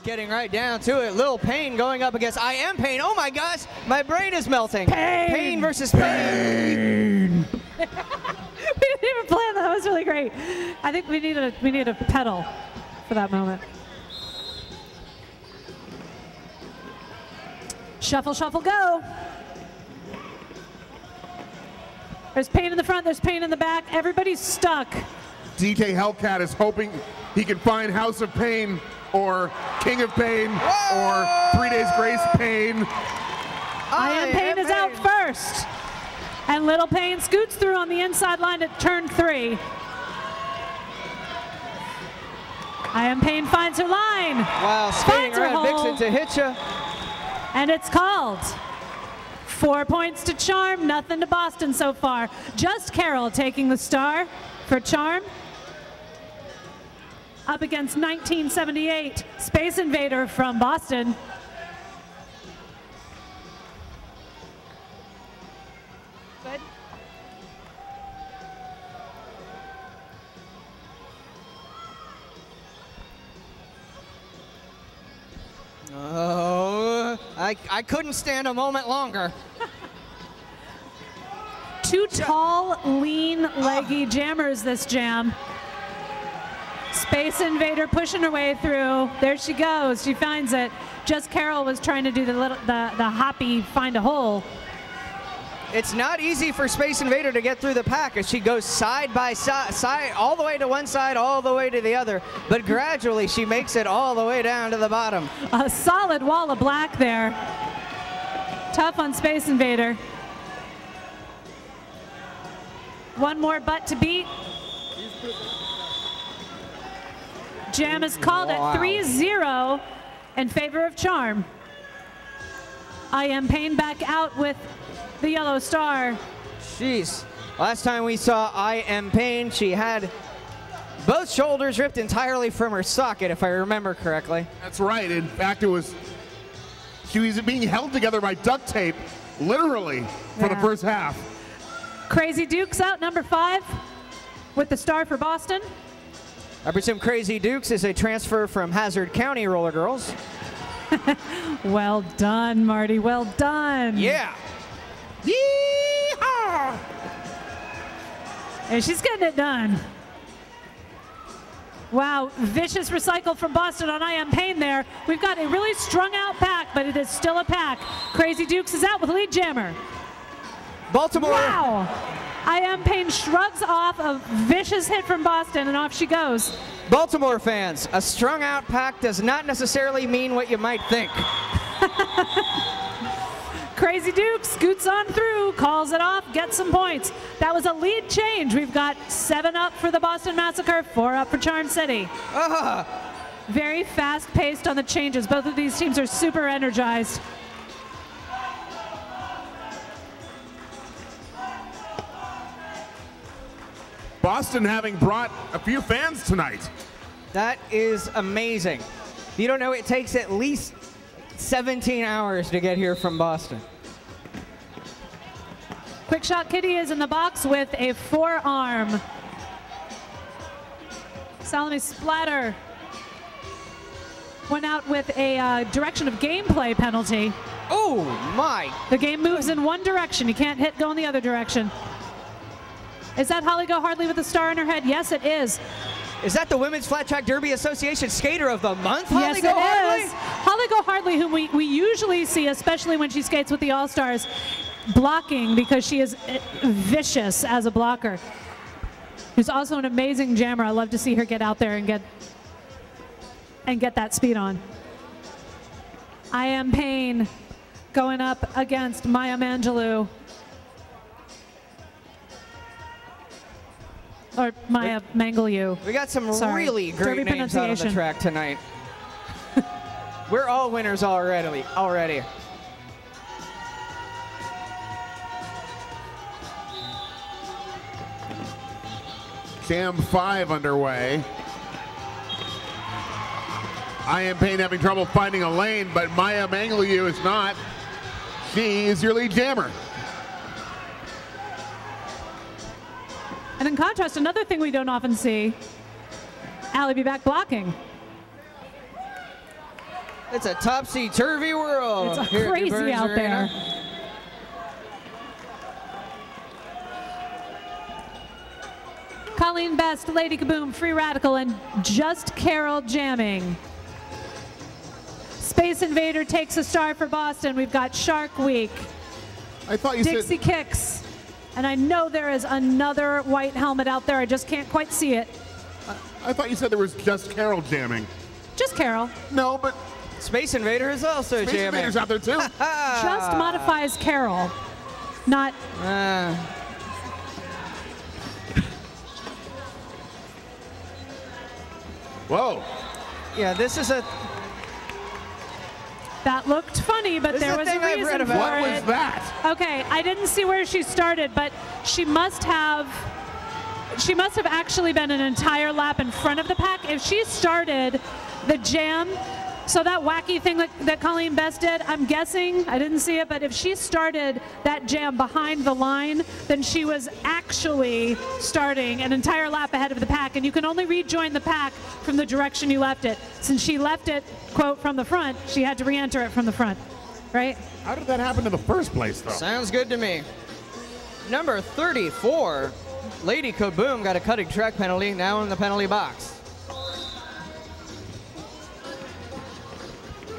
Getting right down to it. Lil Payne going up against I Am Payne. Oh my gosh, my brain is melting. Payne versus Payne. We didn't even plan that. That was really great. I think we need a pedal for that moment. Shuffle, shuffle, go. There's Payne in the front, there's Payne in the back. Everybody's stuck. DK Hellcat is hoping he can find House of Pain or King of Pain or 3 Days Grace Pain. I Am Payne is out first. And Little Payne scoots through on the inside line at turn 3. I Am Payne finds her line. Wow, skating around Vixen to hit ya. And it's called. 4 points to Charm, nothing to Boston so far. Just Carol taking the star for Charm. Up against 1978, Space Invader from Boston. Good. Oh, I couldn't stand a moment longer. Two tall, lean, leggy jammers this jam. Space Invader pushing her way through. There she goes. She finds it. Just Carol was trying to do the hoppy find a hole. It's not easy for Space Invader to get through the pack as she goes side by side, all the way to one side, all the way to the other. But gradually she makes it all the way down to the bottom. A solid wall of black there. Tough on Space Invader. One more butt to beat. Jam is called at 3-0 in favor of Charm. I Am Payne back out with the yellow star. Jeez. Last time we saw I Am Payne, she had both shoulders ripped entirely from her socket, if I remember correctly. That's right. In fact, she was being held together by duct tape, literally, for the first half. Crazy Dukes out, number 5, with the star for Boston. I presume Crazy Dukes is a transfer from Hazard County Roller Girls. Well done, Marty. Well done. Yeah. Yeehaw! And she's getting it done. Wow, vicious recycle from Boston on I Am Payne there. We've got a really strung out pack, but it is still a pack. Crazy Dukes is out with lead jammer. Baltimore. Wow. I Am Payne shrugs off a vicious hit from Boston, and off she goes. Baltimore fans, a strung out pack does not necessarily mean what you might think. Crazy Duke scoots on through, calls it off, gets some points. That was a lead change. We've got 7 up for the Boston Massacre, 4 up for Charm City. Very fast-paced on the changes. Both of these teams are super energized. Boston having brought a few fans tonight. That is amazing. You don't know, it takes at least 17 hours to get here from Boston. Quick Shot Kitty is in the box with a forearm. Salome Splatter went out with a direction of gameplay penalty. Oh my. The game moves in one direction. You can't go in the other direction. Is that Holly Go Hardly with a star in her head? Yes, it is. Is that the Women's Flat Track Derby Association Skater of the Month? Yes, it is. Holly Go Hardly, whom we usually see, especially when she skates with the All-Stars, blocking because she is vicious as a blocker. Who's also an amazing jammer. I love to see her get out there and get that speed on. I Am Payne going up against Maya Mangelou. Or Maya Mangelou. We got some really great names out on the track tonight. We're all winners already. Jam 5 underway. I Am Payne having trouble finding a lane, but Maya Mangelou is not. She is your lead jammer. And in contrast, another thing we don't often see, Allie be back blocking. It's a topsy-turvy world. It's here at crazy Burns out Arena. there. Colleen Best, Lady Kaboom, Free Radical, and Just Carol jamming. Space Invader takes a star for Boston. We've got Shark Week. I thought you Dixie said Kicks. And I know there is another white helmet out there. I just can't quite see it. I thought you said there was Just Carol jamming. Just Carol. No, but Space Invader is also Space jamming. Invader's out there too. Just modifies Carol, not. Whoa. Yeah, this is a. That looked funny, but This there is was the a thing I've reason read for about. What it. was that? Okay, I didn't see where she started, but she must have actually been an entire lap in front of the pack. If she started the jam, so that wacky thing that Colleen Best did, I'm guessing, I didn't see it, but if she started that jam behind the line, then she was actually starting an entire lap ahead of the pack, and you can only rejoin the pack from the direction you left it. Since she left it, quote, from the front, she had to re-enter it from the front, right? How did that happen in the first place, though? Sounds good to me. Number 34, Lady Kaboom got a cutting track penalty, now in the penalty box.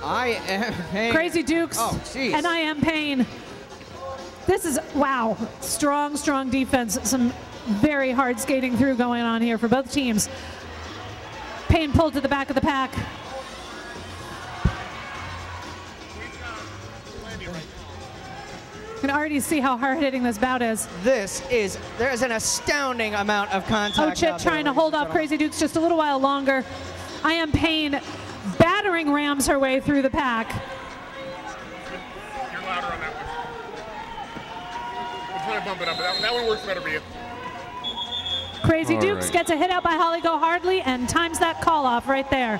I am Pain. Crazy Dukes. Oh, jeez. And I am Pain. This is, wow, strong, strong defense. Some very hard skating through going on here for both teams. Pain pulled to the back of the pack. You can already see how hard-hitting this bout is. There's an astounding amount of contact. Oh, Chip trying to hold off Crazy Dukes just a little while longer. I am Pain battering rams her way through the pack. You're louder on that one. I'm trying to bump it up. That one works better for you. Crazy All Dukes right. gets a hit out by Holly Go Hardly and times that call off right there.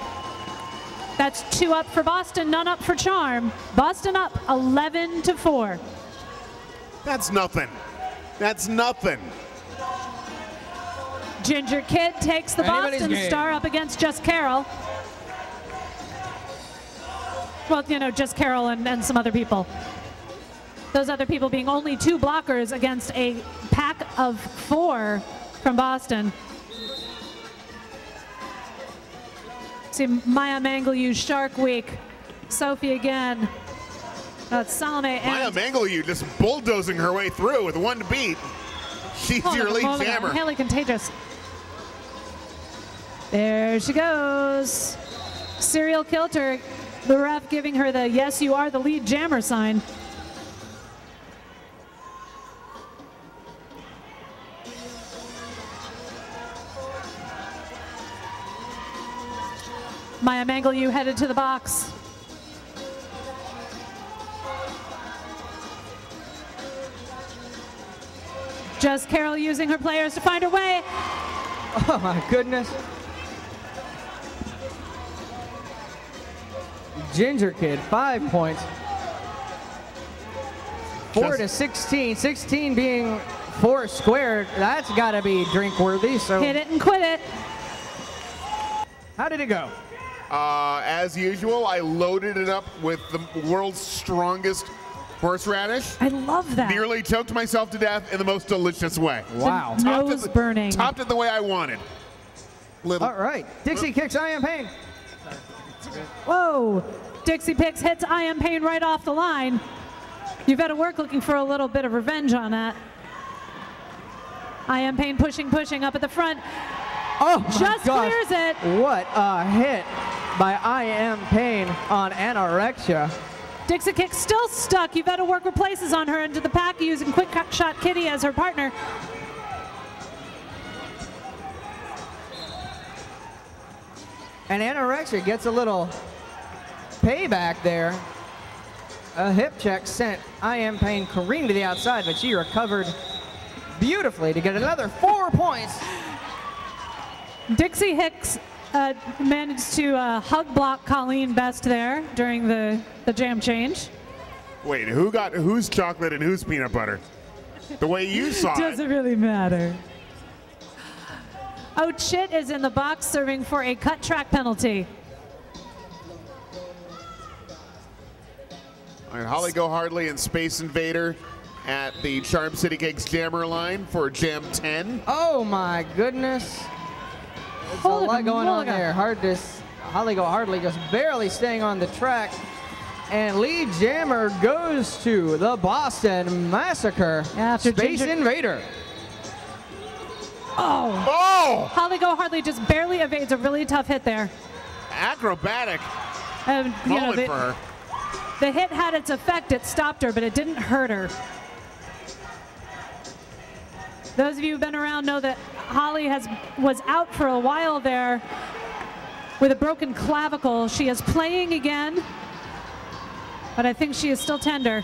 That's 2 up for Boston, none up for Charm. Boston up 11-4. That's nothing. That's nothing. Ginger Kid takes the Anybody's Boston game. star up against Just Carol. Well, you know, Just Carol and some other people. Those other people being only 2 blockers against a pack of 4 from Boston. See Maya Manglew, Shark Week. Sophie again. Salome Maya and Manglew just bulldozing her way through with 1 to beat. She's your lead jammer. Haley Contagious. There she goes. Serial Kilter, the ref giving her the yes, you are the lead jammer sign. Maya Manglew headed to the box. Just Carol using her players to find her way. Oh my goodness. Ginger Kid, 5 points. 4 to 16. 16 being 4 squared. That's got to be drink worthy. So Hit it and quit it. how did it go? As usual, I loaded it up with the world's strongest horseradish. I love that. Nearly choked myself to death in the most delicious way. Wow. Nose burning. Topped it the way I wanted. Little. All right. Dixie kicks I Am Pain. Whoa. Dixie Picks hits I Am Pain right off the line. You've got to work looking for a little bit of revenge on that. I Am Pain pushing up at the front. Oh, my Just gosh. clears it. What a hit by I Am Pain on Anorexia. Dixie Kick still stuck. You've got to work replaces on her into the pack using Quick Shot Kitty as her partner. And Anorexia gets a little payback there. A hip check sent I Am Pain careening to the outside, but she recovered beautifully to get another 4 points. Dixie Hicks managed to hug block Colleen Best there during the jam change. Wait, who's chocolate and who's peanut butter? The way you saw it. Doesn't really matter. Oh, Chit is in the box serving for a cut track penalty. And Holly Go Hardly and Space Invader at the Charm City Cakes Jammer line for Jam 10. Oh my goodness. There's a lot going on there. Holly Go Hardly just barely staying on the track. And lead jammer goes to the Boston Massacre. After Space Invader. Oh! Holly Go Hardly just barely evades a really tough hit there. Acrobatic moment for her. The hit had its effect. It stopped her, but it didn't hurt her. Those of you who've been around know that Holly was out for a while there with a broken clavicle. She is playing again, but I think she is still tender.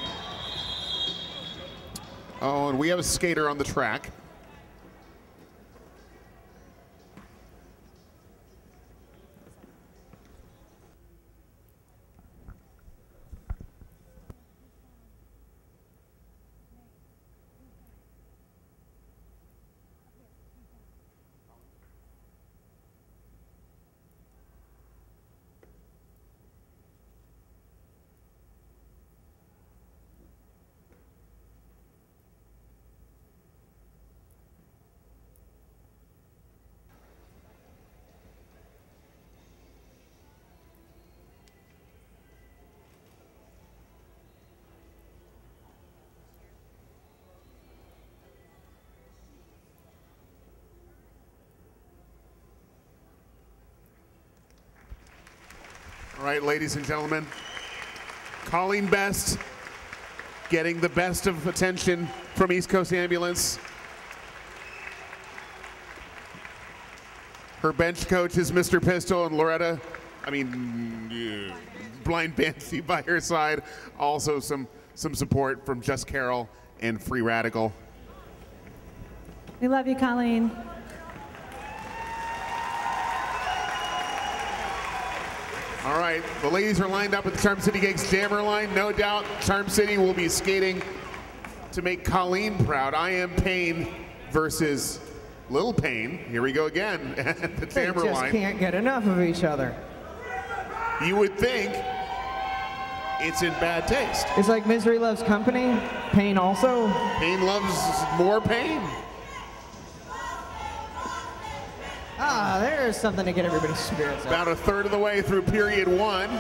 Oh, and we have a skater on the track. All right, ladies and gentlemen, Colleen Best getting the best of attention from East Coast Ambulance. Her bench coach is Mr. Pistol, and Loretta, Blind Banshee by her side. Also some support from Just Carol and Free Radical. We love you, Colleen. All right, the ladies are lined up at the Charm City Cakes Jammer line. No doubt Charm City will be skating to make Colleen proud. I Am Pain versus Lil Pain. Here we go again at the Jammer line. They just can't get enough of each other. You would think it's in bad taste. It's like Misery Loves Company, Pain also. Pain loves more pain. Ah, there's something to get everybody's spirits up. About a third of the way through period one.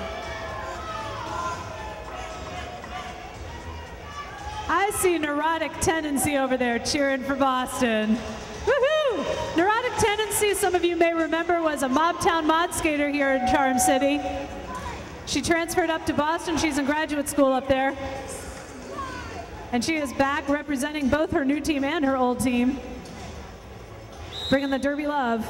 I see Neurotic Tendency over there cheering for Boston. Woohoo! Neurotic Tendency, some of you may remember, was a Mobtown mod skater here in Charm City. She transferred up to Boston. She's in graduate school up there. And she is back representing both her new team and her old team, bringing the Derby love.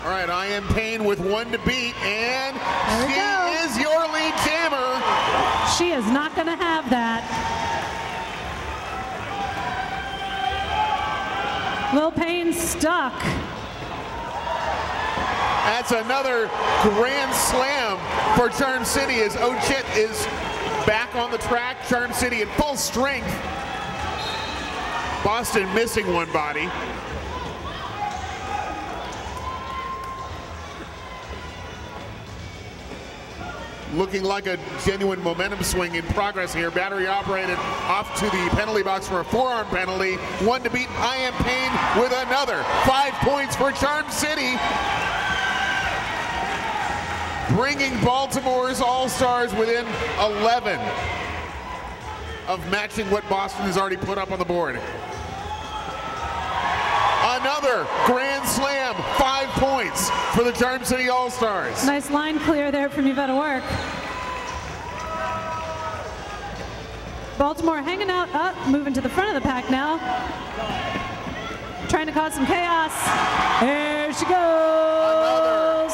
All right, I Am Pain with one to beat, and she is your lead jammer. She is not going to have that. Lil Pain stuck. That's another grand slam for Charm City as Ochit is back on the track. Charm City in full strength. Boston missing one body. Looking like a genuine momentum swing in progress here. Battery operated off to the penalty box for a forearm penalty. One to beat I Am Pain with another. 5 points for Charm City. Bringing Baltimore's All-Stars within 11 of matching what Boston has already put up on the board. Another grand slam, 5 points for the Charm City All-Stars. Nice line clear there from Yvette Work. Baltimore hanging out up, moving to the front of the pack now. Trying to cause some chaos. There she goes. Another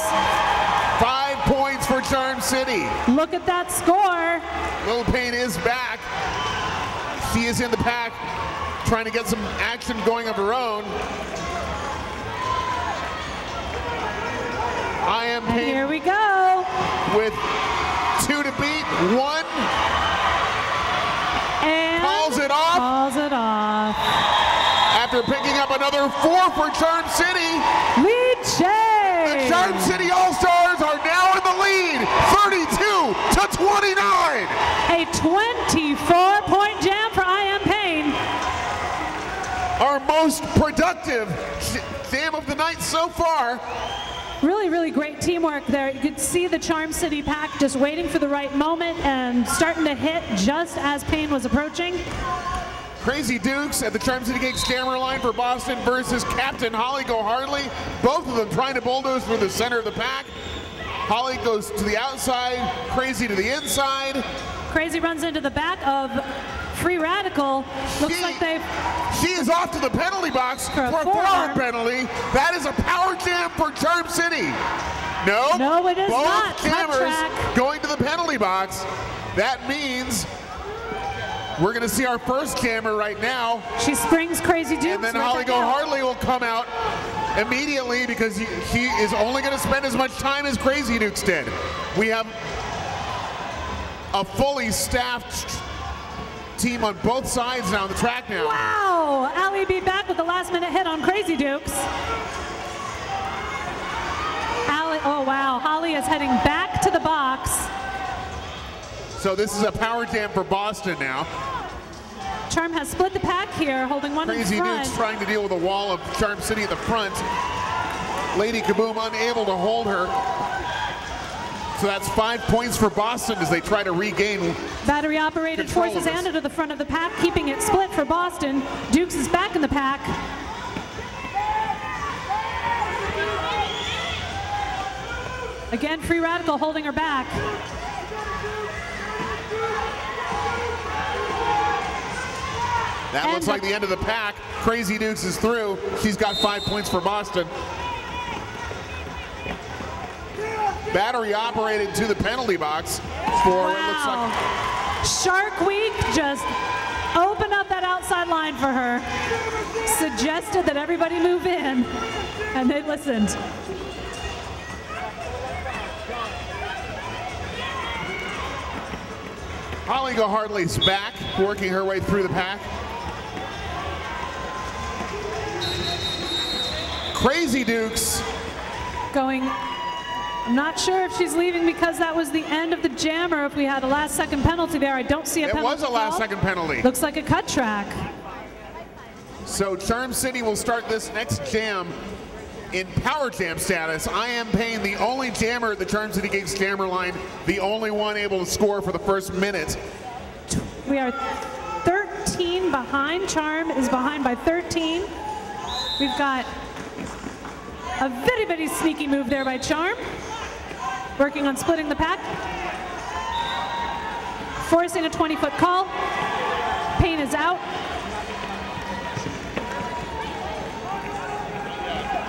5 points for Charm City. Look at that score. Lil Pain is back. She is in the pack, trying to get some action going of her own. I Am Pain. And here we go. With 2 to beat, 1. And calls it off. Calls it off. After picking up another 4 for Charm City. Lead change. The Charm City All-Stars are now in the lead, 32-29. A 24-point jam for I Am Pain. Our most productive jam of the night so far. Really, really great teamwork there. You could see the Charm City pack just waiting for the right moment and starting to hit just as Pain was approaching. Crazy Dukes at the Charm City Geeks jammer line for Boston versus Captain Holly Go Hardly. Both of them trying to bulldoze for the center of the pack. Holly goes to the outside, Crazy to the inside. Crazy runs into the back of Free Radical. Looks like they've... She is off to the penalty box for a forearm penalty. That is a power jam for Charm City. No, it is not. Both jammers going to the penalty box. That means we're going to see our first jammer right now. She springs Crazy Dukes. And then Holly Go Hardly will come out immediately because he is only going to spend as much time as Crazy Dukes did. We have a fully staffed team on both sides now on the track now. Wow! Allie B back with the last minute hit on Crazy Dukes. Allie, oh wow, Holly is heading back to the box. So this is a power jam for Boston now. Charm has split the pack here, holding one in front. Crazy Dukes trying to deal with a wall of Charm City at the front. Lady Kaboom unable to hold her. So that's 5 points for Boston as they try to regain. Battery operated forces Anna to the front of the pack, keeping it split for Boston. Dukes is back in the pack. Again, Free Radical holding her back. That looks like the end of the pack. Crazy Dukes is through. She's got 5 points for Boston. Battery operated to the penalty box for what looks like. Shark Week just opened up that outside line for her. Suggested that everybody move in, and they listened. Holly Go Hardly's back, working her way through the pack. Crazy Dukes going. I'm not sure if she's leaving because that was the end of the jam or if we had a last second penalty there. I don't see a penalty. It was a last second penalty. Looks like a cut track. So Charm City will start this next jam in power jam status. I Am Pain, the only jammer at the Charm City Geeks jammer line, the only one able to score for the first minute. We are 13 behind. Charm is behind by 13. We've got a very, very sneaky move there by Charm. Working on splitting the pack. Forcing a 20-foot call. Pain is out.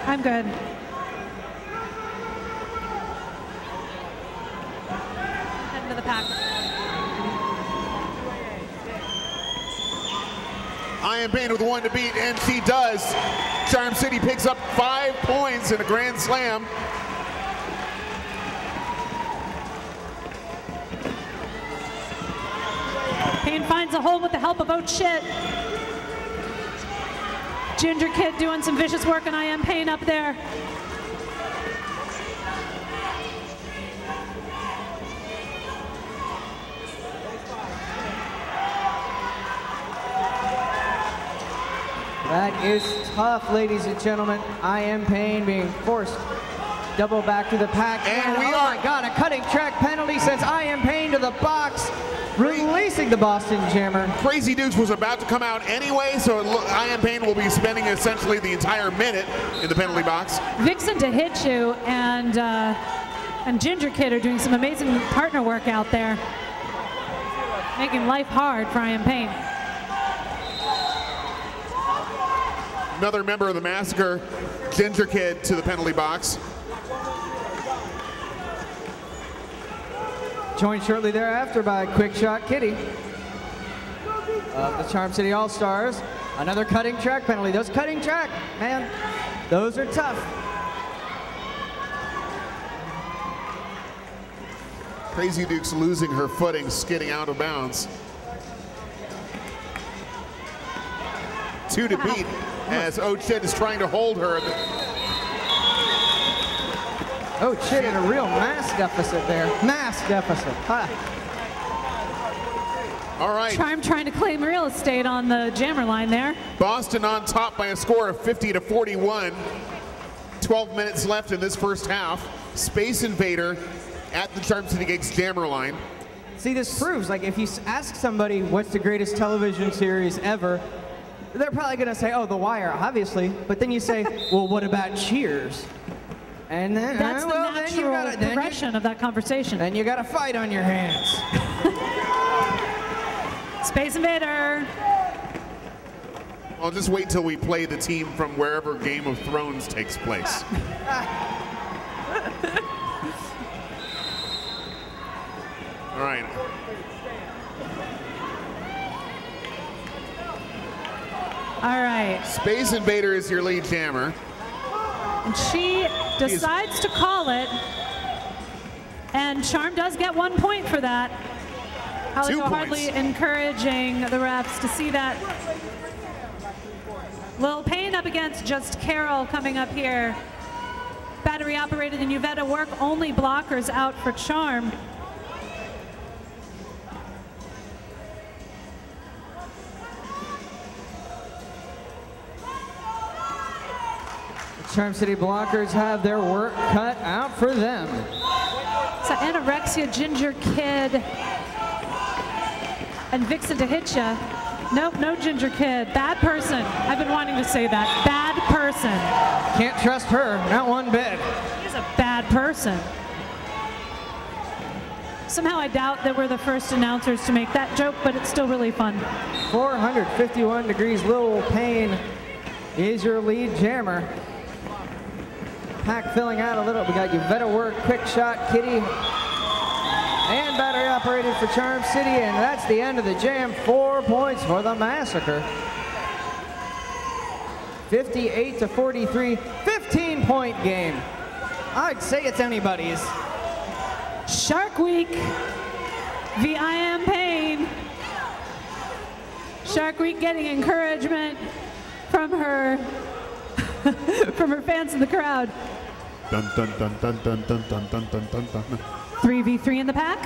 I'm good. Head into the pack. I Am Pain with one to beat, and she does. Charm City picks up 5 points in a grand slam. Pain finds a hole with the help of Oh Shit. Ginger Kid doing some vicious work, and I Am Pain up there. That is tough, ladies and gentlemen. I Am Pain being forced double back to the pack. And we oh my God, a cutting track penalty sends I Am Pain to the box, releasing the Boston Jammer. Crazy Dukes was about to come out anyway, so I Am Pain will be spending essentially the entire minute in the penalty box. Vixen to hit you, and Ginger Kid are doing some amazing partner work out there, making life hard for I Am Pain. Another member of the Massacre, Ginger Kid, to the penalty box. Joined shortly thereafter by Quick Shot Kitty of the Charm City All-Stars. Another cutting track penalty. Those cutting track, man, those are tough. Crazy Dukes losing her footing, skidding out of bounds. 2 to beat. as Ochid is trying to hold her. Ochid in a real mass deficit there. Mass deficit. Huh. All right. Charm trying to claim real estate on the jammer line there. Boston on top by a score of 50-41. 12 minutes left in this first half. Space Invader at the Charm City Gigs jammer line. See, this proves, like, if you ask somebody what's the greatest television series ever, they're probably going to say, oh, The Wire, obviously. But then you say, well, what about Cheers? And then, that's the natural progression of that conversation. Then you got a fight on your hands. Space Invader. I'll just wait till we play the team from wherever Game of Thrones takes place. All right. All right. Space Invader is your lead jammer. And she decides to call it. And Charm does get 1 point for that. Holly hardly encouraging the refs to see that. Lil Payne up against Just Carol coming up here. Battery operated and Uvetta work, only blockers out for Charm. Charm City blockers have their work cut out for them. So Anorexia, Ginger Kid, and Vixen to hit ya. Nope, no Ginger Kid. Bad person. I've been wanting to say that. Bad person. Can't trust her, not one bit. She's a bad person. Somehow I doubt that we're the first announcers to make that joke, but it's still really fun. 451 degrees, Lil Payne is your lead jammer. Pack filling out a little. We got Uvetta work, quick shot, Kitty, and battery operated for Charm City, and that's the end of the jam. 4 points for the Massacre. 58-43, 15-point game. I'd say it's anybody's. Shark Week v. I Am Pain. Shark Week getting encouragement from her from her fans in the crowd. Dun, dun, dun, dun, dun, dun, dun, dun, dun, dun, dun. 3v3 in the pack.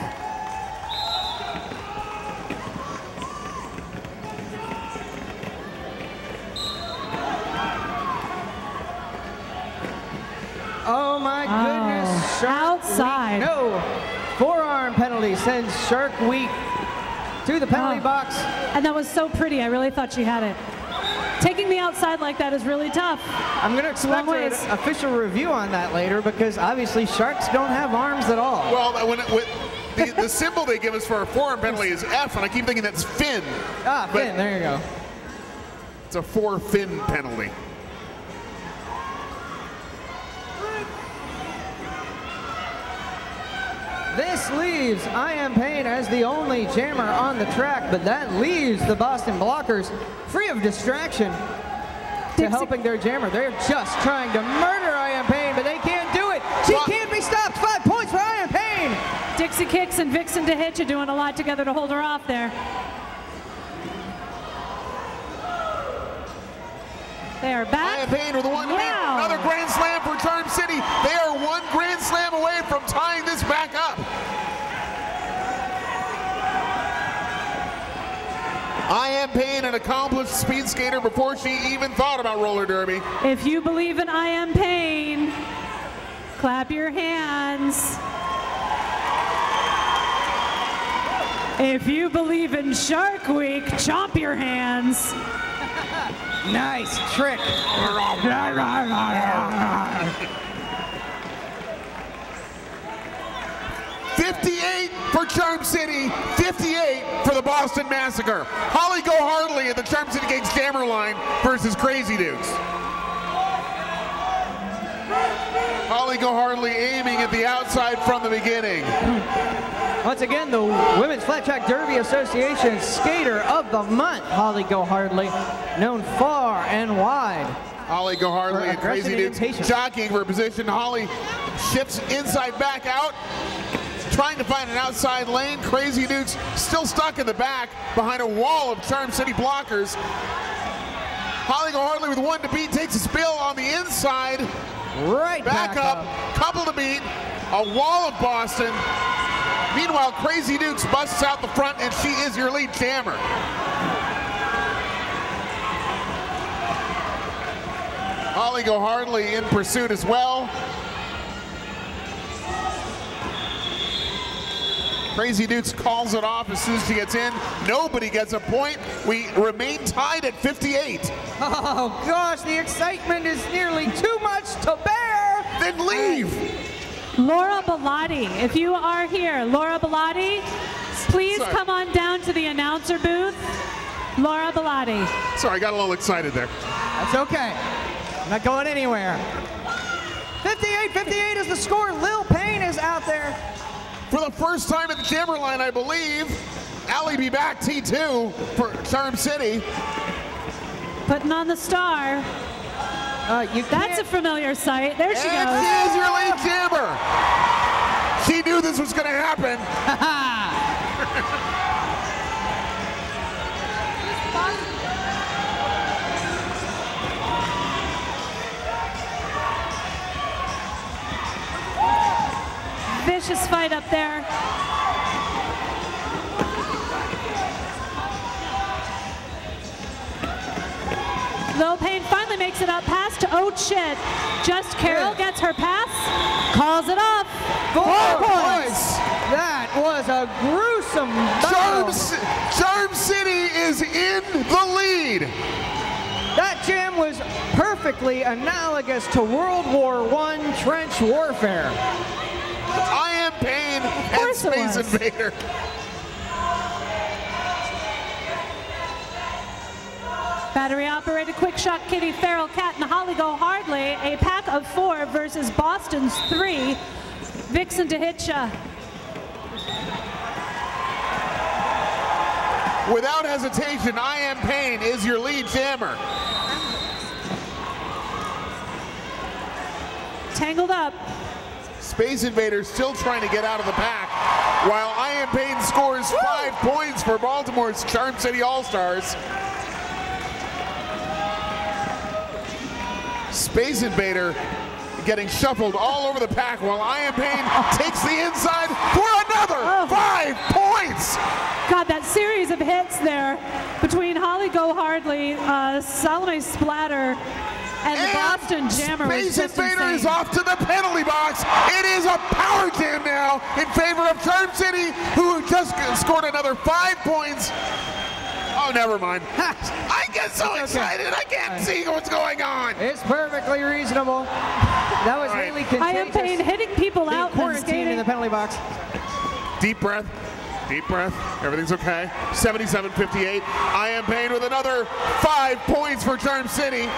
Oh my goodness. Shark outside. Week. No. Forearm penalty sends Shark Week to the penalty box. And that was so pretty. I really thought she had it. Taking the outside like that is really tough. I'm going to expect an official review on that later because obviously sharks don't have arms at all. Well, the symbol they give us for a forearm penalty is F, and I keep thinking that's fin. Ah, fin, there you go. It's a 4-fin penalty. This leaves I Am Pain as the only jammer on the track, but that leaves the Boston Blockers free of distraction to helping their jammer. They're just trying to murder I Am Pain, but they can't do it. She can't be stopped. 5 points for I Am Pain. Dixie Kicks and Vixen to hit you, doing a lot together to hold her off there. They are back. I Am Pain with a one. Wow. Another grand slam for Charm City. They are one grand slam away from tying this back up. I Am Pain, an accomplished speed skater before she even thought about roller derby. If you believe in I Am Pain, clap your hands. If you believe in Shark Week, chomp your hands. Nice trick. 58 for Charm City, 58 for the Boston Massacre. Holly Go Hardly at the Charm City Gigs jammer line versus Crazy Dukes. Holly Go Hardly aiming at the outside from the beginning. Once again, the Women's Flat Track Derby Association Skater of the Month, Holly Go Hardly, known far and wide. Holly Go Hardly and Crazy Dukes jockeying for position. Holly shifts inside back out, trying to find an outside lane. Crazy Dukes still stuck in the back behind a wall of Charm City blockers. Holly Go Hardly with one to beat, takes a spill on the inside. Right Back up, couple to beat, a wall of Boston. Meanwhile, Crazy Dukes busts out the front, and she is your lead jammer. Holly Go Hardly in pursuit as well. Crazy Dukes calls it off as soon as she gets in. Nobody gets a point. We remain tied at 58. Oh gosh, the excitement is nearly too much to bear. Then leave. Laura Bellotti, if you are here, Laura Bellotti, please come on down to the announcer booth. Laura Bellotti. Sorry, I got a little excited there. That's okay. I'm not going anywhere. 58-58 is the score. Lil Payne is out there. For the first time at the jammer line, I believe, Allie be back T2 for Charm City. Putting on the star. That's a familiar sight. There she goes. She is your lead jammer. She knew this was going to happen. Vicious fight up there. Lil Payne finally makes it up past to Oh Shit. Just Carol gets her pass, calls it off. 4 points. That was a gruesome battle. Charm City is in the lead. That jam was perfectly analogous to World War I trench warfare. I Am Payne and Space Invader. Battery operated quick shot Kitty Feral Cat and Holly Go Hardly. A pack of 4 versus Boston's 3. Vixen to hit ya. Without hesitation, I Am Payne is your lead jammer. Tangled up. Space Invader still trying to get out of the pack, while I Am Payne scores 5 points for Baltimore's Charm City All-Stars. Space Invader getting shuffled all over the pack, while I Am Payne takes the inside for another 5 points. God, that series of hits there between Holly Go Hardly, Salome Splatter, and the Boston Jammer. Space Invader is off to the penalty box. It is a power jam now in favor of Charm City, who just scored another 5 points. Oh, never mind. I get so excited, I can't see what's going on. It's perfectly reasonable. That was really contagious. I Am Payne hitting people out and skating in the penalty box. Deep breath. Deep breath. Everything's okay. 77-58. I Am Payne with another 5 points for Charm City.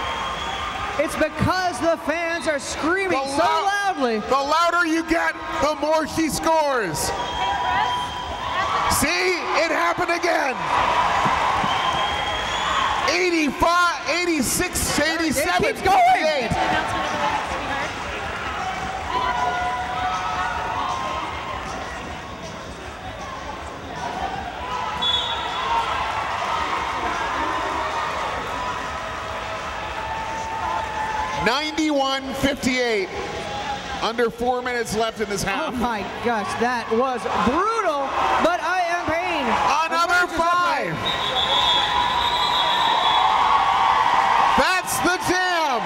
It's because the fans are screaming so loudly. The louder you get, the more she scores. See, it happened again. 85, 86, 87. It keeps going. 91-58. Under 4 minutes left in this half. Oh my gosh, that was brutal, but I Am Payne. Another 5. That's the jam.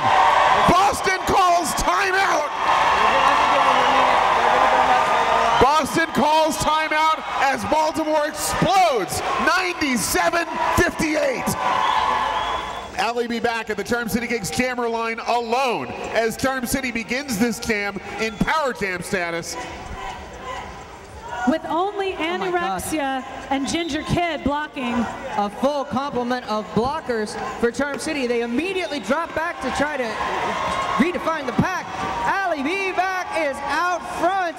Boston calls timeout. Boston calls timeout as Baltimore explodes. 97-58. Allie be back at the Charm City Gigs jammer line alone as Charm City begins this jam in power jam status. With only Anorexia and Ginger Kid blocking. A full complement of blockers for Charm City. They immediately drop back to try to redefine the pack. Allie B back is out front.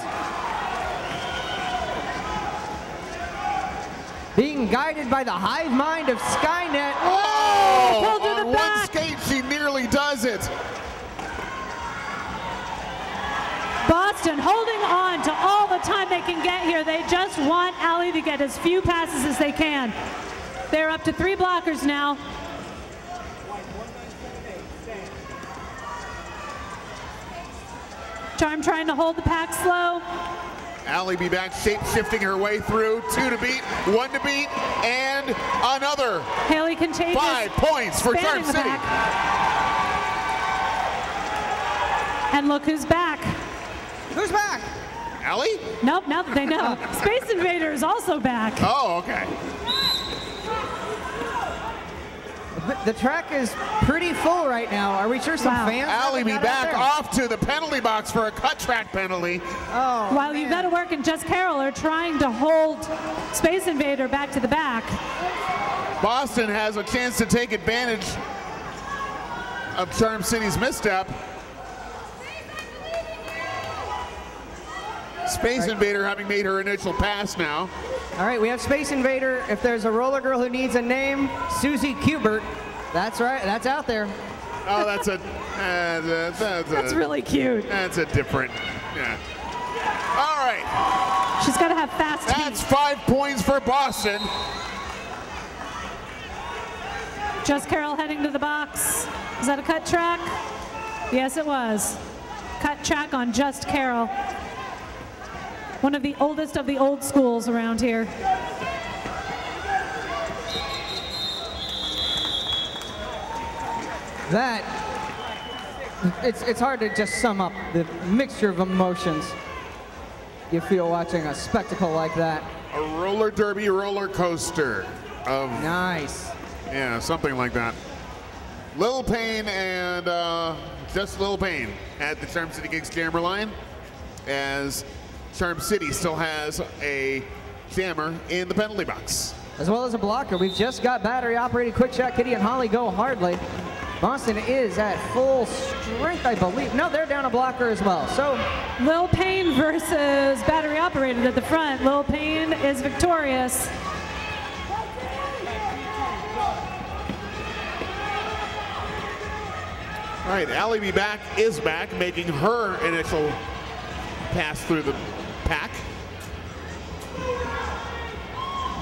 Being guided by the hive mind of Skynet. Oh, pulled to on the one back. skate, she nearly does it. Boston holding on to all the time they can get here. They just want Allie to get as few passes as they can. They're up to 3 blockers now. Charm trying to hold the pack slow. Allie be back, shape-shifting her way through. 2 to beat, 1 to beat, and another. Haley Contagious. 5 points for Charm City. And look who's back. Who's back? Allie? Nope, now that they know. Space Invader is also back. Oh, okay. The track is pretty full right now. Are we sure some fans? Allie be back off to the penalty box for a cut track penalty. Oh, while Yvette Work and Jess Carroll are trying to hold Space Invader back to the back. Boston has a chance to take advantage of Charm City's misstep. Space Invader having made her initial pass now. All right, we have Space Invader. If there's a roller girl who needs a name, Susie Kubert. That's right, that's out there. Oh, that's really cute. That's a different, yeah. All right. She's got to have fast feet. That's 5 points for Boston. Jess Carroll heading to the box. Is that a cut track? Yes, it was. Cut track on Just Carroll. One of the oldest of the old schools around here. That, it's hard to just sum up the mixture of emotions you feel watching a spectacle like that. A roller derby roller coaster of... Nice. Yeah, something like that. Lil Payne and just Lil Payne at the Charm City Gigs jammer line, as Charm City still has a jammer in the penalty box. As well as a blocker. We've just got battery operated quick shot Kitty and Holly go hardly. Boston is at full strength, I believe. No, they're down a blocker as well. So Lil Payne versus battery operated at the front. Lil Payne is victorious. All right, Allie be back is back, making her initial pass through the pack.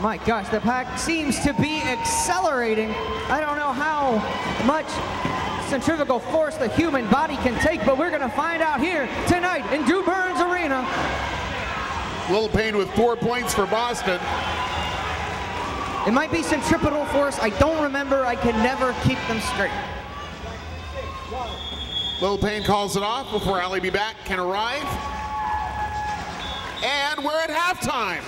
My gosh, the pack seems to be accelerating. I don't know how much centrifugal force the human body can take, but we're going to find out here tonight in Drew Burns Arena. Lil Payne with 4 points for Boston. It might be centripetal force. I don't remember. I can never keep them straight. Lil Payne calls it off before Allie be back can arrive. And we're at halftime.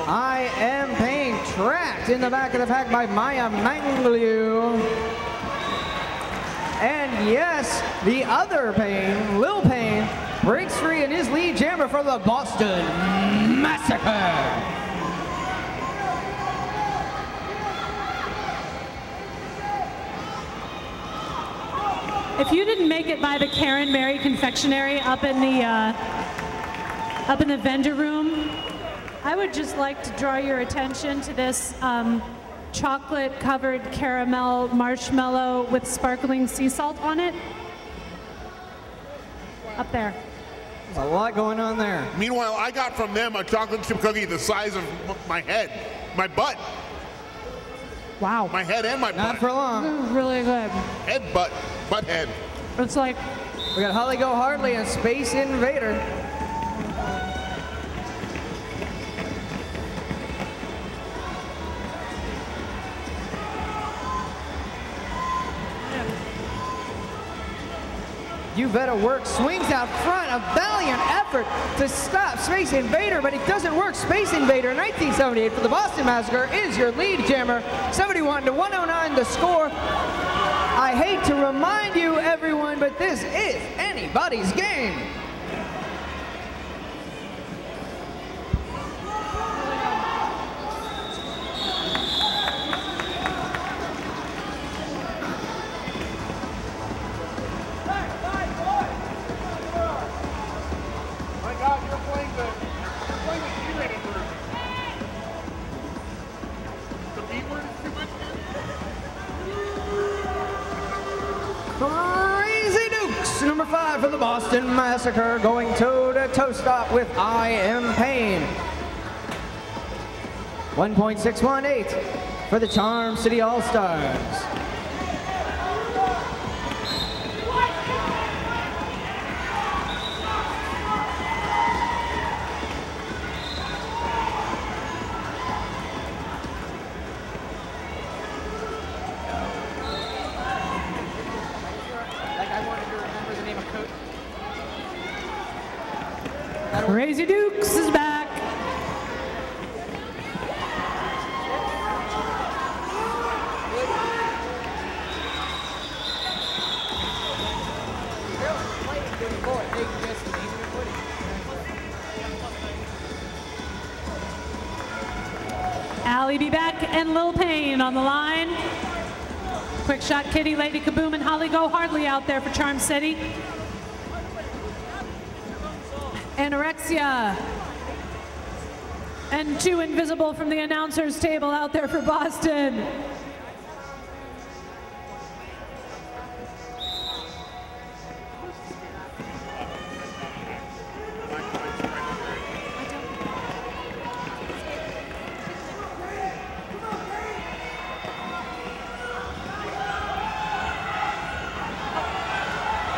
I Am Payne trapped in the back of the pack by Maya Manglu. And yes, the other Payne, Lil Payne, breaks free in his lead jammer for the Boston Massacre. If you didn't make it by the Karen Mary Confectionery up in the vendor room, I would just like to draw your attention to this chocolate-covered caramel marshmallow with sparkling sea salt on it. Up there. There's a lot going on there. Meanwhile, I got from them a chocolate chip cookie the size of my head, my butt. Wow. My head and my butt. Not for long. Really good. Head, butt head. It's like... We got Holly Go Hardly and Space Invader. You Better Work swings out front, a valiant effort to stop Space Invader, but it doesn't work. Space Invader, 1978 for the Boston Massacre, is your lead jammer. 71-109 the score. I hate to remind you, everyone, but this is anybody's game. Crazy Dukes, number 5 for the Boston Massacre, going toe-to-toe stop with I Am Payne. 1.618 for the Charm City All-Stars. Crazy Dukes is back. Allie be back and Lil Payne on the line. Quick Shot Kitty, Lady Kaboom, and Holly Go Hardly out there for Charm City. Anorexia and 2 Invisible from the announcer's table out there for Boston.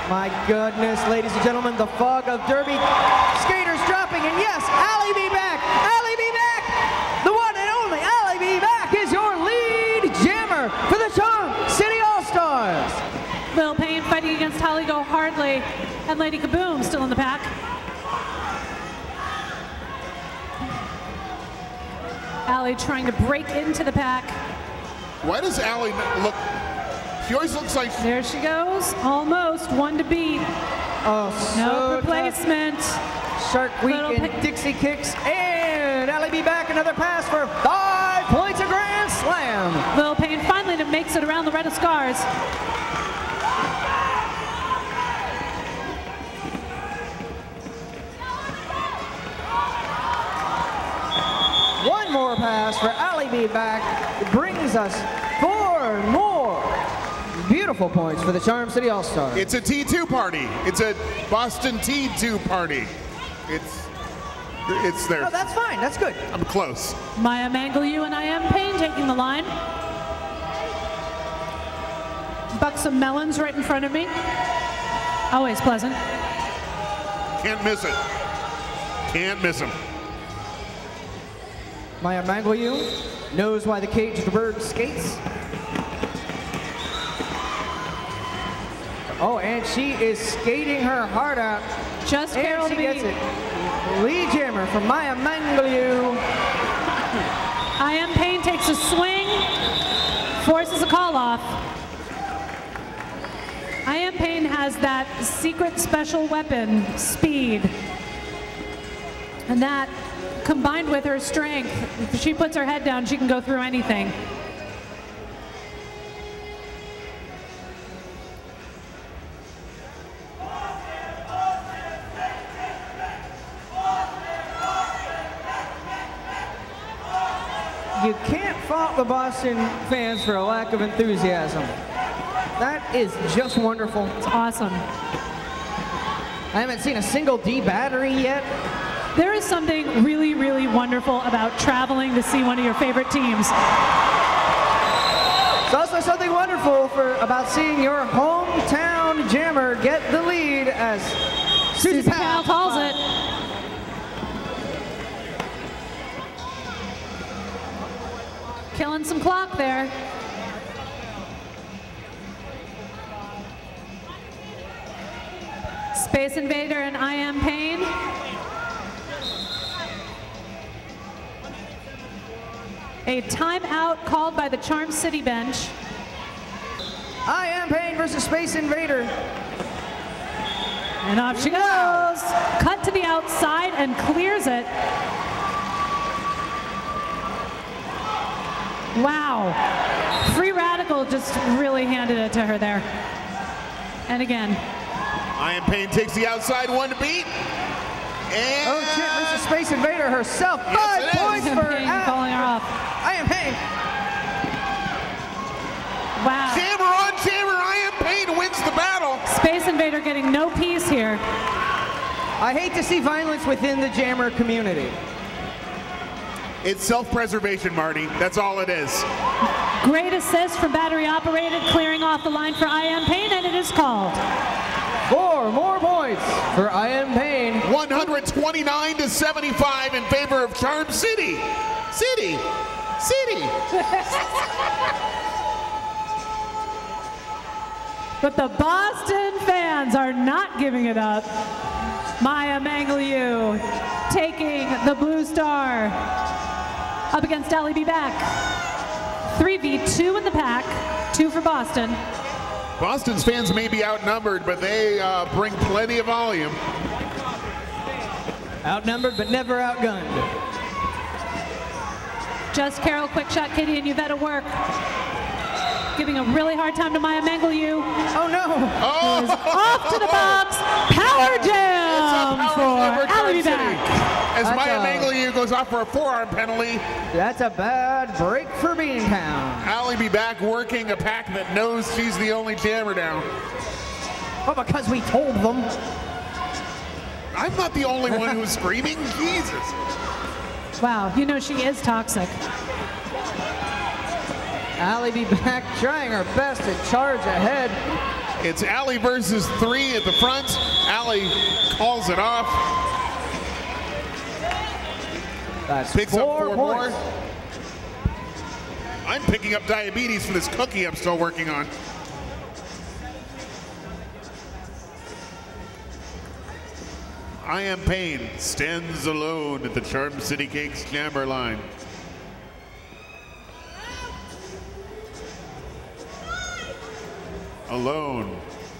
My goodness, ladies and gentlemen, the fog of Derby skaters dropping, and yes, Allie be back! Allie be back! The one and only Allie be back is your lead jammer for the Charm City All-Stars. Lil Payne fighting against Holly Go Hardly, and Lady Kaboom still in the pack. Allie trying to break into the pack. Why does Allie look? She always looks like. There she goes, almost 1 to beat. Oh, No so replacement. tough. Shark Week and Dixie kicks, and Allie be back, another pass for 5 points, a grand slam. Lil Payne finally makes it around the red of scars. One more pass for Allie be back. It brings us 4 more beautiful points for the Charm City All-Stars. It's a T2 party. It's a Boston T2 party. It's there. Oh, that's fine. That's good. I'm close. Maya Mangleyu and I Am Payne taking the line. Buxom Melons right in front of me. Always pleasant. Can't miss it. Can't miss him. Maya Mangleyu knows why the caged bird skates. Oh, and she is skating her heart out. Just and Carol she to gets beat. it. Lead jammer from Maya Mangleyu. I Am Payne takes a swing, forces a call off. I Am Payne has that secret special weapon, speed. And that, combined with her strength, if she puts her head down, she can go through anything. You can't fault the Boston fans for a lack of enthusiasm. That is just wonderful. It's awesome. I haven't seen a single D battery yet. There is something really, really wonderful about traveling to see one of your favorite teams. There's also something wonderful about seeing your hometown jammer get the lead as Susie Powell calls it. Killing some clock there. Space Invader and I Am Payne. A timeout called by the Charm City bench. I Am Payne versus Space Invader. And off she goes. Cut to the outside and clears it. Wow. Free Radical just really handed it to her there. And again. I Am Payne takes the outside, 1 to beat. And Oh shit, versus Space Invader herself. Yes, 5 points for Payne calling her off. I Am Payne. Wow. jammer on jammer. I Am Payne wins the battle. Space Invader getting no peace here. I hate to see violence within the jammer community. It's self-preservation, Marty. That's all it is. Great assist from battery operated, clearing off the line for I Am Pain, and it is called. 4 more points for I Am Pain. 129 to 75 in favor of Charm City. City. But the Boston fans are not giving it up. Maya Mangliu taking the blue star up against Ali Be Back. 3v2 in the pack, 2 for Boston. Boston's fans may be outnumbered, but they bring plenty of volume. Outnumbered, but never outgunned. Just Carol, quick shot, Katie, and Yvette at work. Giving a really hard time to Maya Mangliu. Oh no! Oh! Is off to the box. Power jam for Ali Be Back. As Maya Mangliu goes off for a forearm penalty. That's a bad break for Beantown. Ali Be Back working a pack that knows she's the only jammer down. Well, because we told them. I'm not the only one who was screaming. Jesus. Wow, you know she is toxic. Ali Be Back trying her best to charge ahead. It's Ali versus 3 at the front. Ali calls it off. That's Picks up 4 more. points. I'm picking up diabetes for this cookie I'm still working on. I Am Pain stands alone at the Charm City Cakes jammer line. Alone,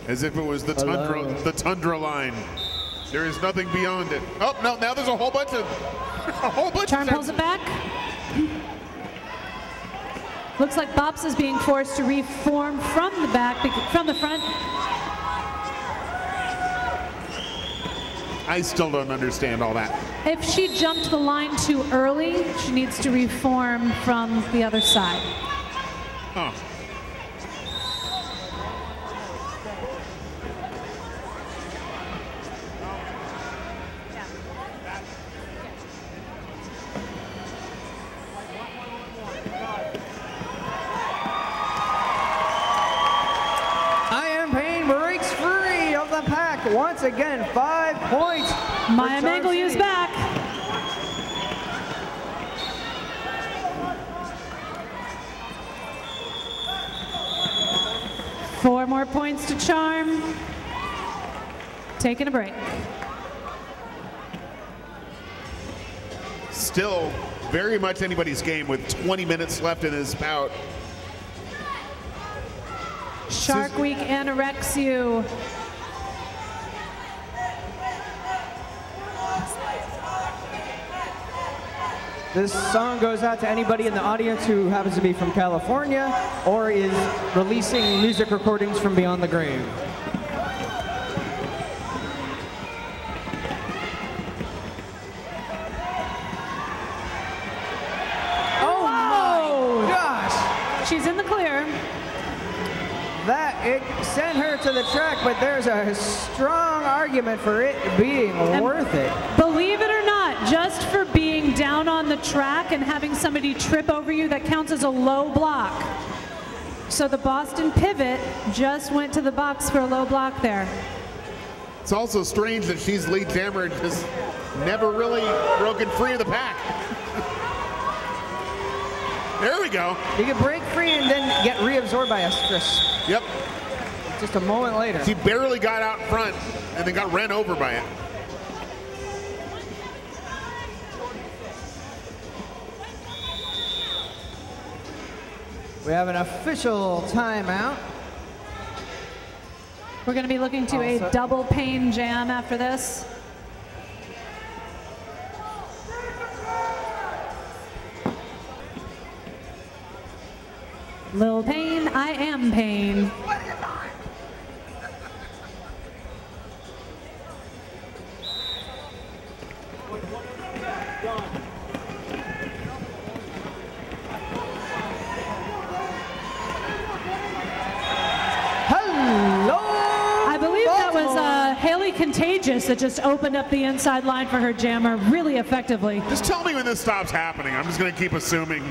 as if it was the tundra line. There is nothing beyond it. Oh no! Now there's a whole bunch of Charm pulls it back. Looks like Bops is being forced to reform from the back, from the front. I still don't understand all that. If she jumped the line too early, she needs to reform from the other side. Huh. Once again, 5 points. Maya Mangliu is back. Four more points to Charm. Taking a break. Still very much anybody's game with 20 minutes left in his bout. Shark Week Anorexia. This song goes out to anybody in the audience who happens to be from California or is releasing music recordings from beyond the grave. Oh my gosh! She's in the clear. That it sent her to the track, but there's a strong argument for it being worth it. Believe it or not, just for being down on the track and having somebody trip over you, that counts as a low block. So the Boston pivot just went to the box for a low block there. It's also strange that she's lead jammer and just never really broken free of the pack. There we go. You can break free and then get reabsorbed by a stress. Yep. Just a moment later. She barely got out front and then got ran over by it. We have an official timeout. We're going to be looking to a double pain jam after this. Lil Pain, I Am Pain. really contagious that just opened up the inside line for her jammer really effectively. Just tell me when this stops happening. I'm just going to keep assuming.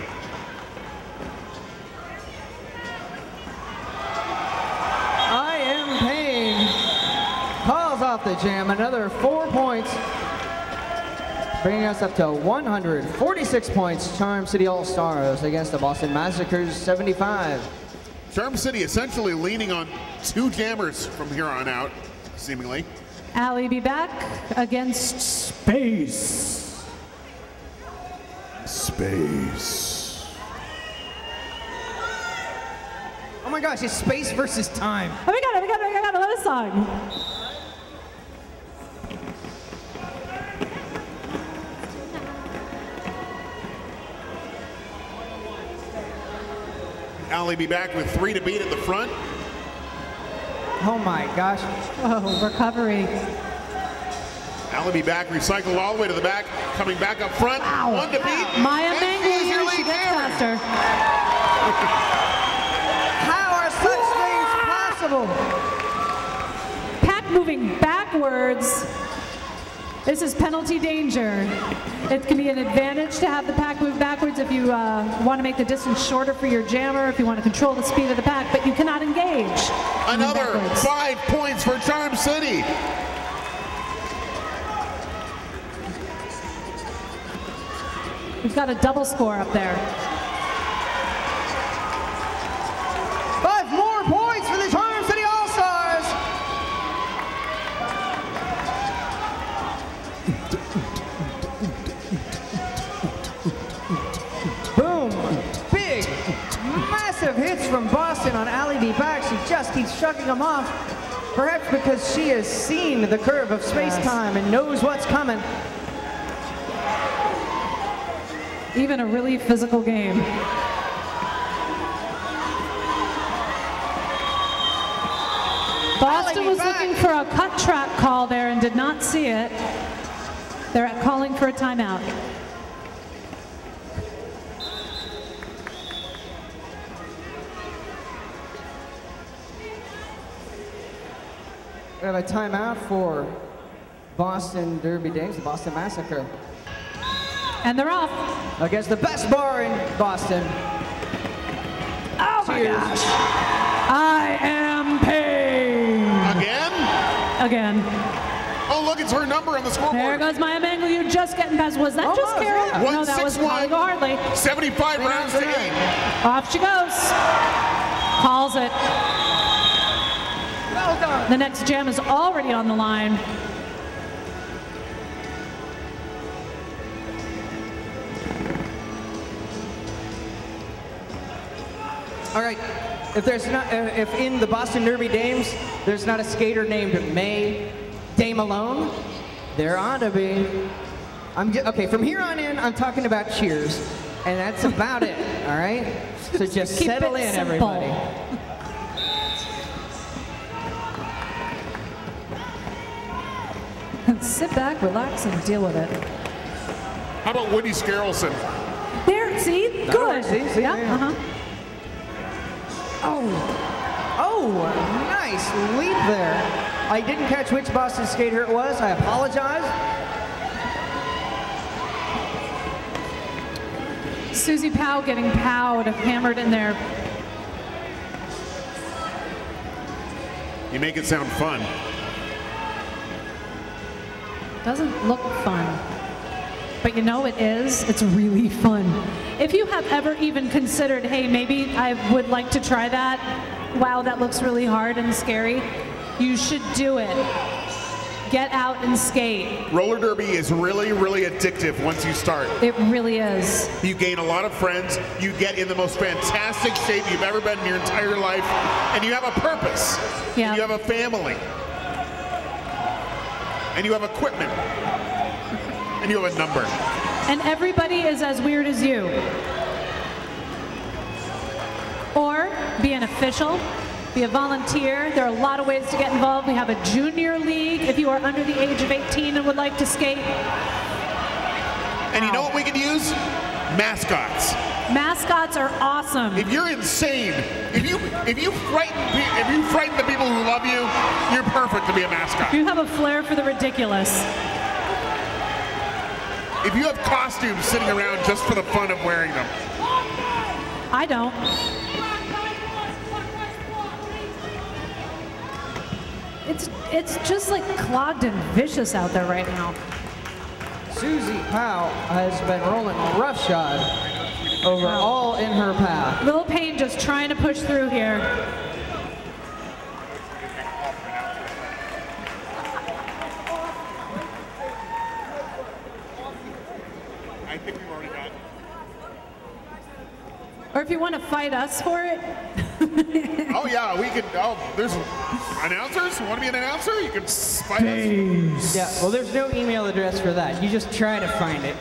I Am Pain calls off the jam. Another 4 points, bringing us up to 146 points. Charm City All-Stars against the Boston Massacre's 75. Charm City essentially leaning on 2 jammers from here on out, seemingly. Allie be back against Space. Space. Oh my gosh, it's Space versus Time. Oh, we got it, another song. Allie be back with 3 to beat at the front. Oh my gosh. Oh, recovery. Allie be back, recycled all the way to the back, coming back up front. Wow. 1 to beat. Maya and Mangle she's your here, she lead gets jammer. faster. How are such things possible? Pack moving backwards. This is penalty danger. It can be an advantage to have the pack move backwards if you want to make the distance shorter for your jammer, if you want to control the speed of the pack, but you cannot engage. Another 5 points for Charm City. We've got a double score up there. 5 more points for the Charm City All-Stars. Boom. Big, massive hits from Boston on Allie B. Back. She just keeps chucking them off. Perhaps because she has seen the curve of space-time and knows what's coming. Even a really physical game. Boston was looking for a cut track call there and did not see it. They're calling for a timeout. We have a timeout for Boston Derby Dames, the Boston Massacre. And they're off. Against the best bar in Boston. Oh my gosh. I Am Pain. Again? Oh, look, it's her number on the scoreboard. There goes Maya Mangle. You're just getting past. Was that just Carol? Yeah. No, that was Holly Hardley. 75 rounds to 8. Off she goes. Calls it. Well done. The next jam is already on the line. All right, if in the Boston Derby Dames, there's not a skater named May Dame Alone, there ought to be. Okay, from here on in, I'm talking about cheers, and that's about it, all right? So just Keep settle it in, simple. everybody. Sit back, relax, and deal with it. How about Woody Scarrelson? There, see? Good. See, Yeah, yeah. Oh, nice leap there. I didn't catch which Boston skater it was. I apologize. Susie Powell getting powed, hammered in there. You make it sound fun. Doesn't look fun. But you know it is. It's really fun. If you have ever even considered, hey, maybe I would like to try that. Wow, that looks really hard and scary. You should do it. Get out and skate. Roller derby is really, really addictive once you start. It really is. You gain a lot of friends. You get in the most fantastic shape you've ever been in your entire life. And you have a purpose. Yeah. And you have a family. And you have equipment. And you have a number. And everybody is as weird as you. Or be an official, be a volunteer. There are a lot of ways to get involved. We have a junior league if you are under the age of 18 and would like to skate. And you know what we could use? Mascots. Mascots are awesome. If you're insane, if you frighten the people who love you, you're perfect to be a mascot. You have a flair for the ridiculous. If you have costumes sitting around just for the fun of wearing them. I don't. It's just like clogged and vicious out there right now. Susie Powell has been rolling roughshod over all in her path. Little Payne just trying to push through here. I think we've already got. Or if you want to fight us for it. Oh yeah, we could. Oh, there's announcers. Want to be an announcer? You can fight us. Yeah, well, there's no email address for that. You just try to find it.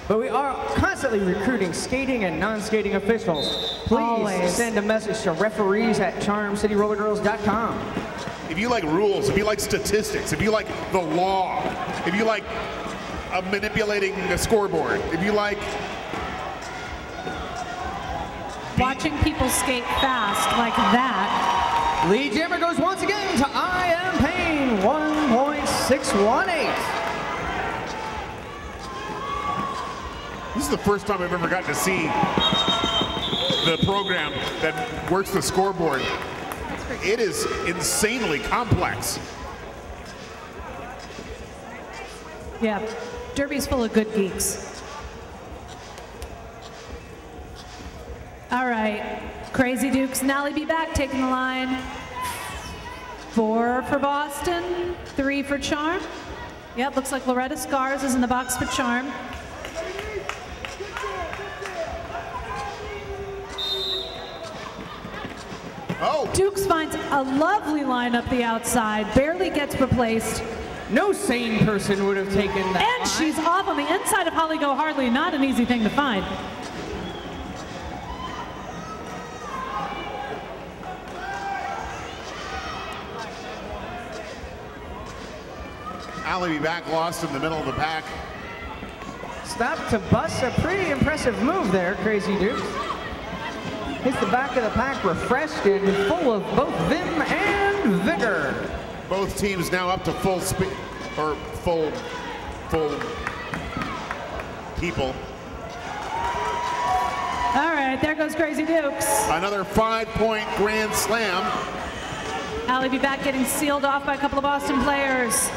But we are constantly recruiting skating and non-skating officials. Please Always. send a message to referees@charmcityrollergirls.com. If you like rules, if you like statistics, if you like the law, if you like manipulating the scoreboard, if you like Watching people skate fast like that. Lead jammer goes once again to I Am Payne, 1.618. This is the first time I've ever gotten to see the program that works the scoreboard. It is insanely complex. Yeah, Derby's full of good geeks. All right, Crazy Dukes, Nally be back, taking the line. 4 for Boston, 3 for Charm. Yep, looks like Loretta Scars is in the box for Charm. Oh! Dukes finds a lovely line up the outside, barely gets replaced. No sane person would have taken that And line. she's off on the inside of Holly Go Hardly, not an easy thing to find. Allie be back, lost in the middle of the pack. Stopped to bust a pretty impressive move there, Crazy Dukes. Hits the back of the pack, refreshed and full of both vim and vigor. Both teams now up to full speed, or full people. All right, there goes Crazy Dukes. Another 5-point grand slam. Allie be back getting sealed off by a couple of Boston players.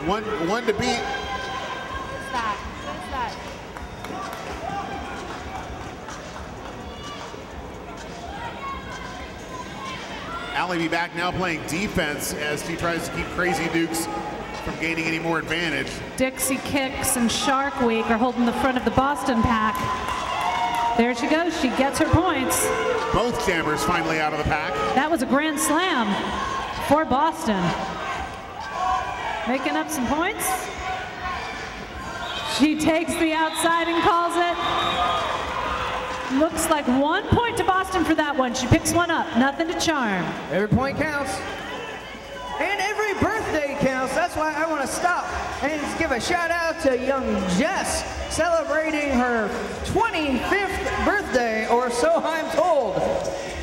One to beat. What's that? What's that? Allie be back now playing defense as she tries to keep Crazy Dukes from gaining any more advantage. Dixie Kicks and Shark Week are holding the front of the Boston pack. There she goes, she gets her points. Both jammers finally out of the pack. That was a grand slam for Boston. Making up some points. She takes the outside and calls it. Looks like 1 point to Boston for that one. She picks one up, nothing to Charm. Every point counts. And every birthday counts. That's why I want to stop and give a shout out to young Jess, celebrating her 25th birthday, or so I'm told.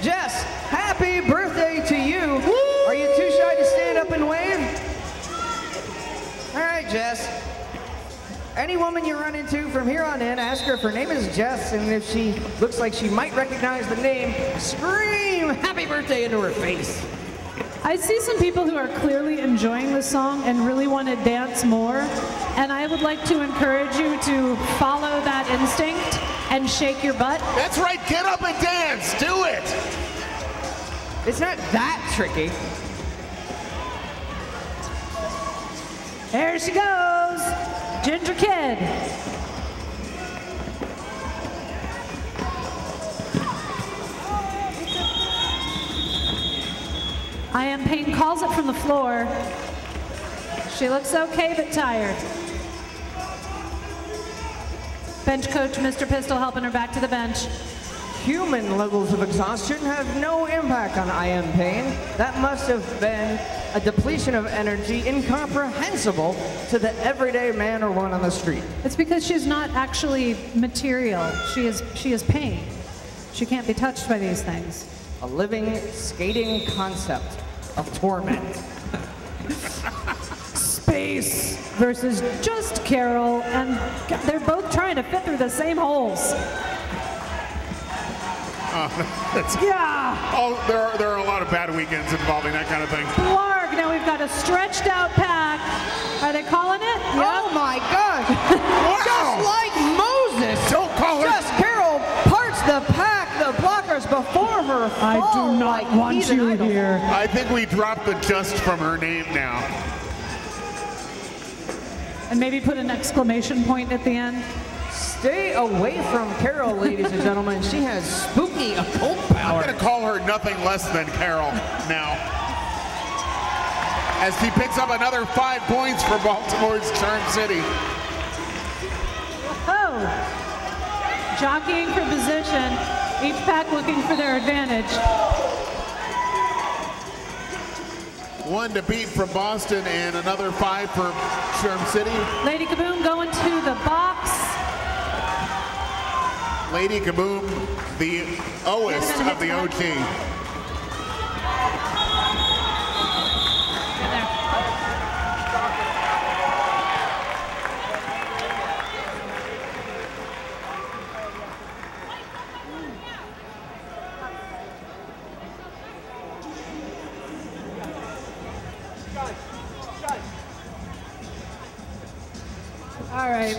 Jess, happy birthday to you. Are you too shy to stand up and wave? All right, Jess. Any woman you run into from here on in, ask her if her name is Jess, and if she looks like she might recognize the name, scream happy birthday into her face. I see some people who are clearly enjoying the song and really want to dance more, and I would like to encourage you to follow that instinct and shake your butt. That's right, get up and dance, do it. It's not that tricky. There she goes, Ginger Kid. I Am Payne calls it from the floor. She looks okay but tired. Bench coach Mr. Pistol helping her back to the bench. human levels of exhaustion have no impact on I Am Pain. That must have been a depletion of energy incomprehensible to the everyday man or woman on the street. It's because she's not actually material. She is pain. She can't be touched by these things. A living, skating concept of torment. Space versus just Carol, and they're both trying to fit through the same holes. Yeah. Oh, there are a lot of bad weekends involving that kind of thing. Blarg, now we've got a stretched out pack. Are they calling it? Yep. Oh my gosh! Wow. Just like Moses! Don't call her. Just Carol parts the pack, the blockers before her fall. I do not like want heathen you idols. here. I think we dropped the just from her name now. And maybe put an exclamation point at the end. Stay away from Carol, ladies and gentlemen. She has spooky occult power. I'm going to call her nothing less than Carol now. As she picks up another 5 points for Baltimore's Charm City. Oh, jockeying for position, each pack looking for their advantage. One to beat from Boston and another 5 for Charm City. Lady Kaboom going to the box. Lady Kaboom, the Oest of the OT. All right.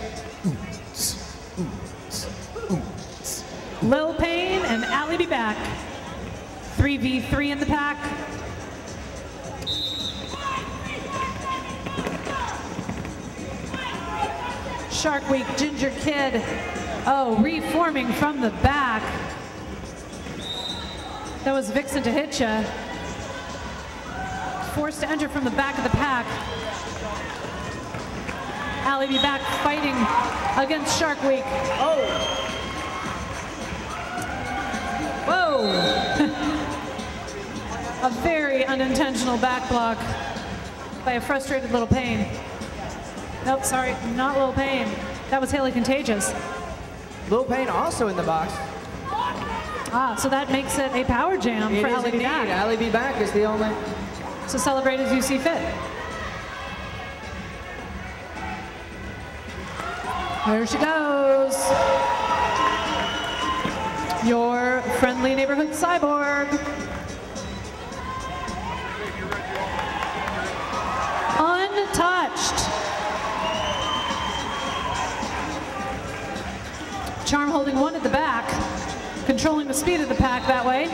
Lil Payne and Allie be back. 3v3 in the pack. Shark Week, Ginger Kid. Oh, reforming from the back. That was Vixen to hit ya. Forced to enter from the back of the pack. Allie be back fighting against Shark Week. Oh! Whoa! A very unintentional back block by a frustrated Lil Payne. Nope, sorry, not Lil Payne. That was Haley Contagious. Lil Payne also in the box. Ah, so that makes it a power jam It for is Allie be indeed. back. Allie be back is the only. So celebrate as you see fit. There she goes. Your friendly neighborhood cyborg. Untouched. Charm holding one at the back, controlling the speed of the pack that way.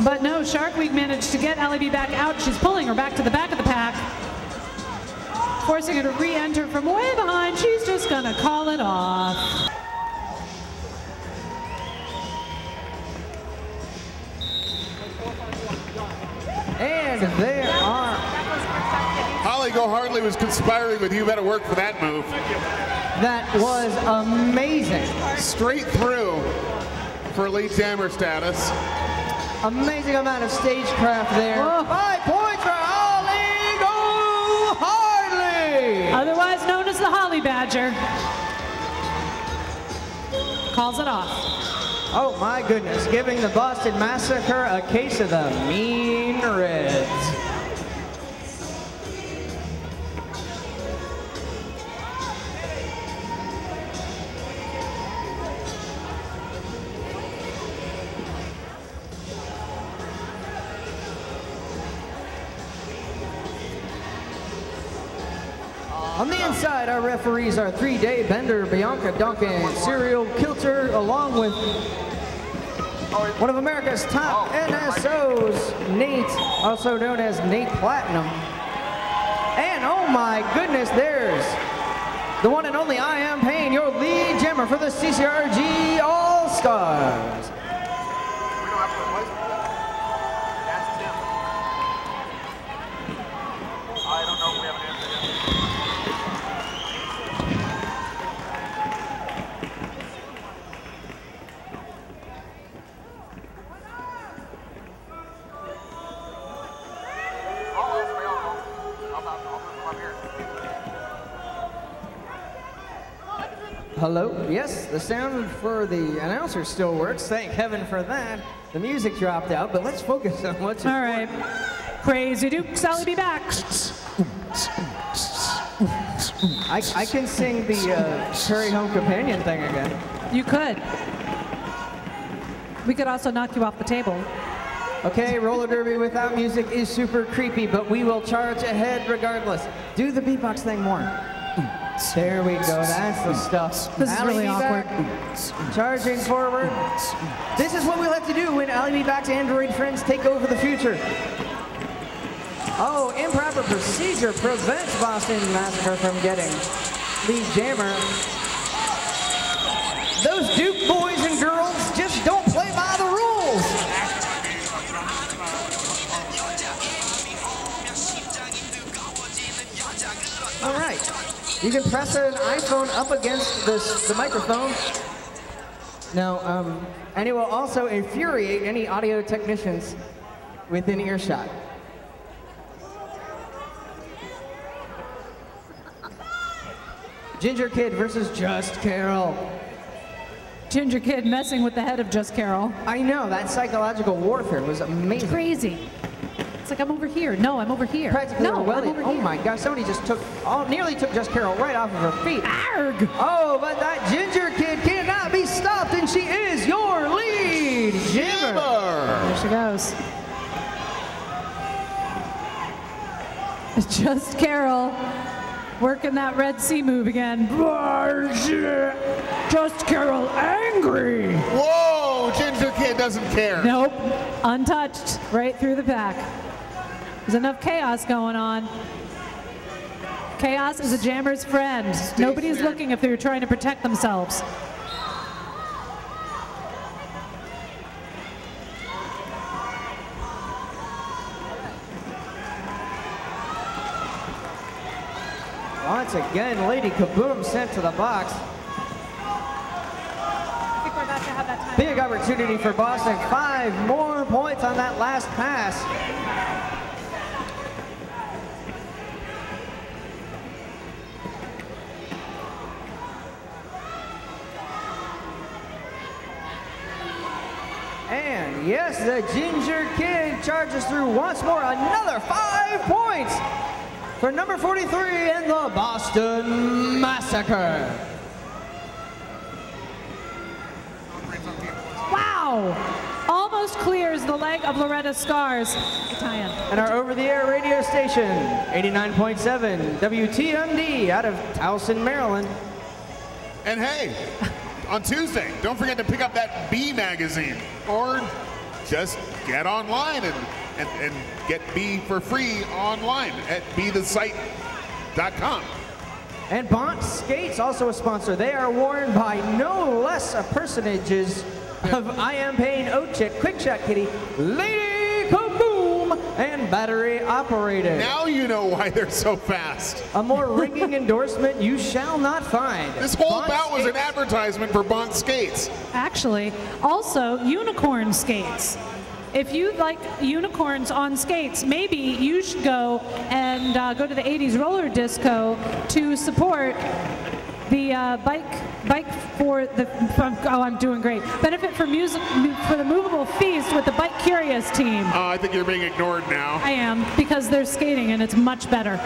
But no, Shark Week managed to get Allie B back out. She's pulling her back to the back of the pack, forcing her to re-enter from way behind. She's just gonna call it off. And there are. Holly Go Hardly was conspiring with you. Better work for that move. That was amazing. Straight through for elite jammer status. Amazing amount of stagecraft there. Oh. 5 points for Holly Go Hardly. Otherwise known as the Holly Badger. Calls it off. Oh my goodness, giving the Boston Massacre a case of the mean Reds. On the inside, our referees are 3-Day Bender, Bianca Duncan, Serial Kilter, along with one of America's top NSOs, Nate, also known as Nate Platinum. And oh my goodness, there's the one and only I Am Pain, your lead jammer for the CCRG All-Stars. hello? Yes, the sound for the announcer still works. Thank heaven for that. The music dropped out, but let's focus on what's All right. Crazy Duke, Sally be back. I can sing the Curry Home Companion thing again. You could. We could also knock you off the table. Okay, roller derby without music is super creepy, but we will charge ahead regardless. Do the beatbox thing more. There we go, that's the stuff. This is really awkward. Charging forward. This is what we'll have to do when Ally B Back's android friends take over the future. Oh, improper procedure prevents Boston Massacre from getting lead jammer. Those Duke boys and girls just don't play by the rules. All right. You can press an iPhone up against the microphone. Now, and it will also infuriate any audio technicians within earshot. Ginger Kid versus Just Carol. Ginger Kid messing with the head of Just Carol. I know, that psychological warfare was amazing. Crazy. It's like, I'm over here. No, I'm over here. Practically no, I'm over oh here. my gosh, somebody just nearly took Just Carol right off of her feet. Arg! Oh, but that Ginger Kid cannot be stopped, and she is your lead jammer. There she goes. Just Carol working that Red Sea move again. Just Carol angry. Whoa, Ginger Kid doesn't care. Nope, untouched, right through the pack. There's enough chaos going on. Chaos is a jammer's friend. Nobody's looking if they're trying to protect themselves. Once again, Lady Kaboom sent to the box. I think we're about to have that time. Big opportunity for Boston. 5 more points on that last pass. And yes, the Ginger Kid charges through once more. Another 5 points for number 43 in the Boston Massacre. Wow! Almost clears the leg of Loretta Scars. Italian. And our over-the-air radio station, 89.7 WTMD out of Towson, Maryland. And hey, on Tuesday, don't forget to pick up that B magazine, or just get online and get B for free online at bethesite.com. And Bont Skates, also a sponsor. They are worn by no less personages of I Am Pain, Oat Chick, Quick Shot Kitty, Lady Kaboom, and Battery Operated. Now you know why they're so fast. A more ringing endorsement you shall not find. This whole Bont bout was an Skates. advertisement for Bont Skates. Actually, also unicorn skates. If you like unicorns on skates, maybe you should go and go to the 80s roller disco to support the bike for the, oh, I'm doing great. Benefit for music for the movable feast with the Bike Curious team. I think you're being ignored now. I am, because they're skating and it's much better.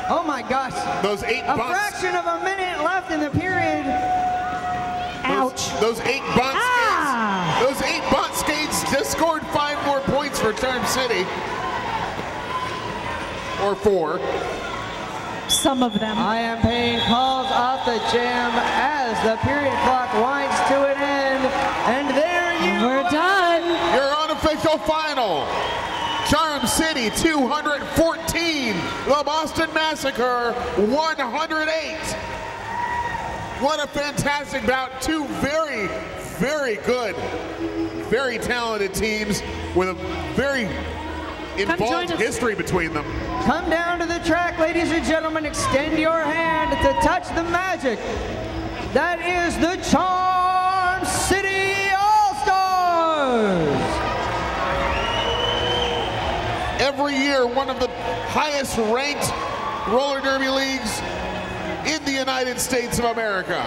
Oh my gosh. Those 8 A bunts. fraction of a minute left in the period. Ouch. Those 8 bunt Ah! skates. Those 8 bunt skates just scored 5 more points for Charm City. Or 4. Some of them. I Am Pain calls off the jam as the period clock winds to an end. And there you We're done. Your unofficial final. Charm City 214. The Boston Massacre 108. What a fantastic bout. 2 very, very good, very talented teams with a very involved history between them. Come down to the track, ladies and gentlemen. Extend your hand to touch the magic. That is the Charm City All-Stars. Every year, one of the highest ranked roller derby leagues in the United States of America.